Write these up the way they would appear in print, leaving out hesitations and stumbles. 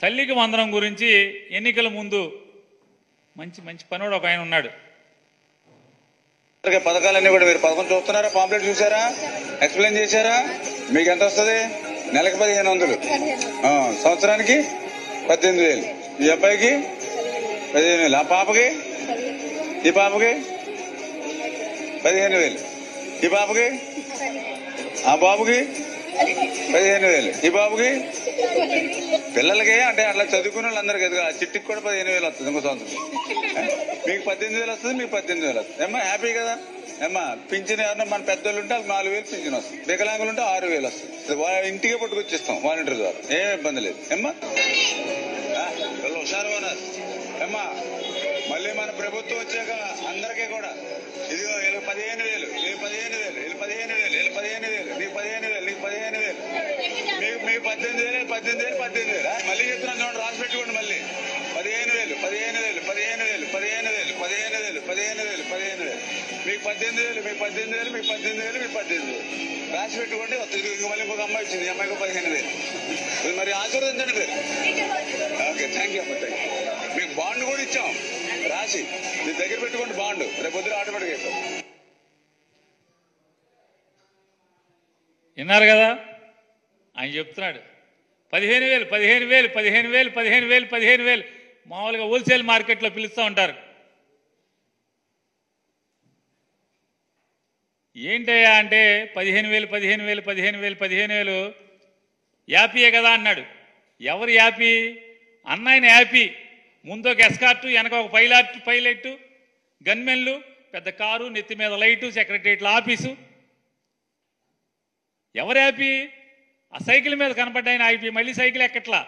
తల్లికి వందనం గురించి ఎన్నికల ముందు మంచి మంచి పనుడు ఒక ఆయన ఉన్నాడు. పథకాలన్నీ కూడా మీరు పథకం చూస్తున్నారా? పాంప్లెట్ చూసారా? ఎక్స్ప్లెయిన్ చేశారా? మీకు ఎంత వస్తుంది? నెలకి 1500, సంవత్సరానికి 18,000. ఈ అబ్బాయికి 15,000, ఆ పాపకి, ఈ పాపకి 15,000, ఈ పాపకి, ఆ బాబుకి 15,000, ఈ బాబుకి. పిల్లలకి అంటే అట్లా చదువుకునే వాళ్ళందరికీ ఎదుగు చిట్టికి కూడా 15,000 వస్తుంది ఇంకో సంవత్సరం. మీకు 18,000 వస్తుంది, మీకు 18,000 వస్తుంది. ఏమ్మా హ్యాపీ కదా? ఏమ్మా పింఛన్ ఎవరన్నా మన పెద్దోళ్ళు ఉంటే 4,000 పింఛన్ వస్తుంది. వికలాంగులు ఉంటే 6,000 వస్తుంది. ఇంటికే పట్టుకొచ్చిస్తాం వాలంటీర్ ద్వారా, ఏం ఇబ్బంది లేదు. ఏమ్మా హుషారు బోనస్. ఏమ్మా మళ్ళీ మన ప్రభుత్వం వచ్చాక అందరికీ కూడా ఇదిగో వీళ్ళకి 15,000, వీళ్ళు 15,000, వీళ్ళు 15,000, వీళ్ళు 15,000, నీకు 15,000, నీకు 15,000, మీకు 18,000, 18,000, 18,000. మళ్ళీ చెప్తున్నాను చూడండి, రాసి పెట్టుకోండి. మళ్ళీ 15,000, 15,000, 15,000, 15,000, 15,000, 15,000, 15,000, మీకు 18,000, మీకు 18,000, మీకు 18,000, మీకు 18,000 రాసి పెట్టుకోండి. ఇంక మళ్ళీ ఇంకొక అమ్మాయి వచ్చింది, ఈ అమ్మాయికి 15,000. మరి ఆశీర్వదించండి మీరు. ఓకే, థ్యాంక్ యూ అమ్మ, థ్యాంక్ యూ. మీకు బాండ్ కూడా ఇచ్చాం రాసి, మీ దగ్గర పెట్టుకోండి బాండ్. రేపు పొద్దున ఆటోమేటిక్ అయిపోతుంది. విన్నారు కదా ఆయన చెప్తున్నాడు. 15,000, 15,000, 15,000, 15,000, 15,000 మామూలుగా హోల్సేల్ మార్కెట్లో పిలుస్తూ ఉంటారు. ఏంటయ్యా అంటే 15,000, 15,000, 15,000, 15,000 యాపీయే కదా అన్నాడు. ఎవరు యాపీ? అన్నాయన యాపీ. ముందు ఒక ఎస్కార్టు, వెనక ఒక పైలట్, గన్మెన్లు, పెద్ద కారు, నెత్తి మీద లైటు, సెక్రటరియట్ల ఆఫీసు. ఎవరు యాపీ? ఆ సైకిల్ మీద కనపడ్డాయన ఆపి మళ్ళీ సైకిల్ ఎక్కట్లా,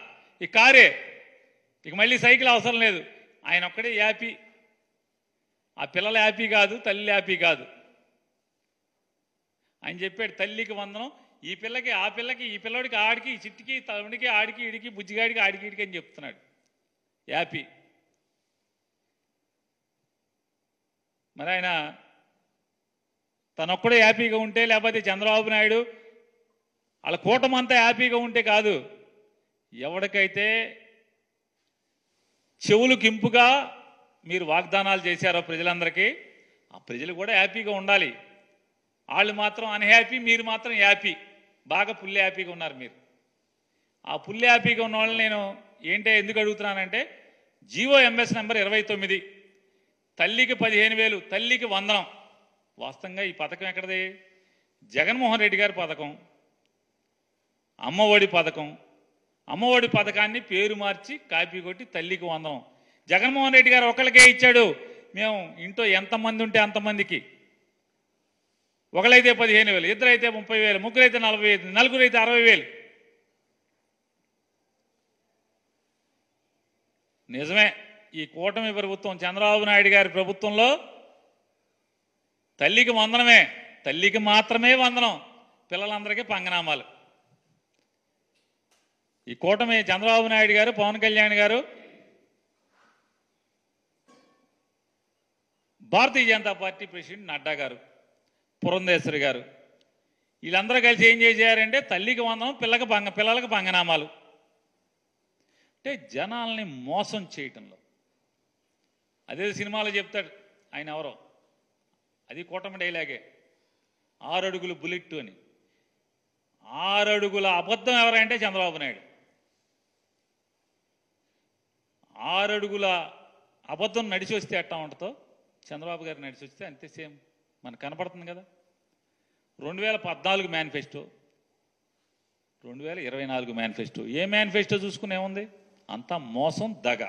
ఈ కారే, ఇక మళ్ళీ సైకిల్ అవసరం లేదు, ఆయన ఒక్కడే యాపీ. ఆ పిల్లల యాపీ కాదు, తల్లి యాపీ కాదు. ఆయన చెప్పాడు తల్లికి వందనం, ఈ పిల్లకి, ఆ పిల్లకి, ఈ పిల్లడికి, ఆడికి, ఈ చిట్టికి, తమ్ముడికి, ఆడికి, ఇడికి, బుజ్జిగాడికి, ఆడికి, ఇడికి అని చెప్తున్నాడు యాపీ. మరి ఆయన తనొక్కడే హ్యాపీగా ఉంటే, లేకపోతే చంద్రబాబు నాయుడు వాళ్ళ కూటమంతా హ్యాపీగా ఉంటే కాదు. ఎవరికైతే చెవులకు ఇంపుగా మీరు వాగ్దానాలు చేశారో ప్రజలందరికీ, ఆ ప్రజలు కూడా హ్యాపీగా ఉండాలి. వాళ్ళు మాత్రం అన్హ్యాపీ, మీరు మాత్రం హ్యాపీ, బాగా ఫుల్ హ్యాపీగా ఉన్నారు మీరు. ఆ ఫుల్ హ్యాపీగా ఉన్న వాళ్ళని నేను ఎందుకు అడుగుతున్నానంటే, GOMS నెంబర్ 29, తల్లికి 15,000, తల్లికి వందనం. వాస్తవంగా ఈ పథకం ఎక్కడది? జగన్మోహన్ రెడ్డి గారి పథకం, అమ్మఒడి పథకం. అమ్మఒడి పథకాన్ని పేరు మార్చి కాపీ కొట్టి తల్లికి వందనం. జగన్మోహన్ రెడ్డి గారు ఒకళ్ళకే ఇచ్చాడు. మేము ఇంట్లో ఎంతమంది ఉంటే అంతమందికి, ఒకళ్ళైతే 15,000, ఇద్దరైతే 30,000, ముగ్గురైతే 40,000, నలుగురైతే 60,000. నిజమే, ఈ కూటమి ప్రభుత్వం చంద్రబాబు నాయుడు గారి ప్రభుత్వంలో తల్లికి వందనమే, తల్లికి మాత్రమే వందనం, పిల్లలందరికీ పంగనామాలు. ఈ కూటమి చంద్రబాబు నాయుడు గారు, పవన్ కళ్యాణ్ గారు, భారతీయ జనతా పార్టీ ప్రెసిడెంట్ నడ్డా గారు, పురంధేశ్వరి గారు, వీళ్ళందరూ కలిసి ఏం చేశారంటే తల్లికి వందనం, పిల్లలకు పంగనామాలు. అంటే జనాల్ని మోసం చేయటంలో, అదే సినిమాలో చెప్తాడు ఆయన ఎవరో, అది కూటమి డైలాగే, 6 అడుగులు బుల్లెట్ అని. 6 అడుగుల అబద్ధం ఎవరంటే చంద్రబాబు నాయుడు. 6 అడుగుల అబద్ధం నడిచి వస్తే ఎట్టా ఉంటుందో చంద్రబాబు గారు నడిచి వస్తే అంతే సేమ్ మనకు కనపడుతుంది కదా. 2014 మేనిఫెస్టో, 2024 మేనిఫెస్టో, ఏ మేనిఫెస్టో చూసుకుని ఏముంది? అంతా మోసం, దగ.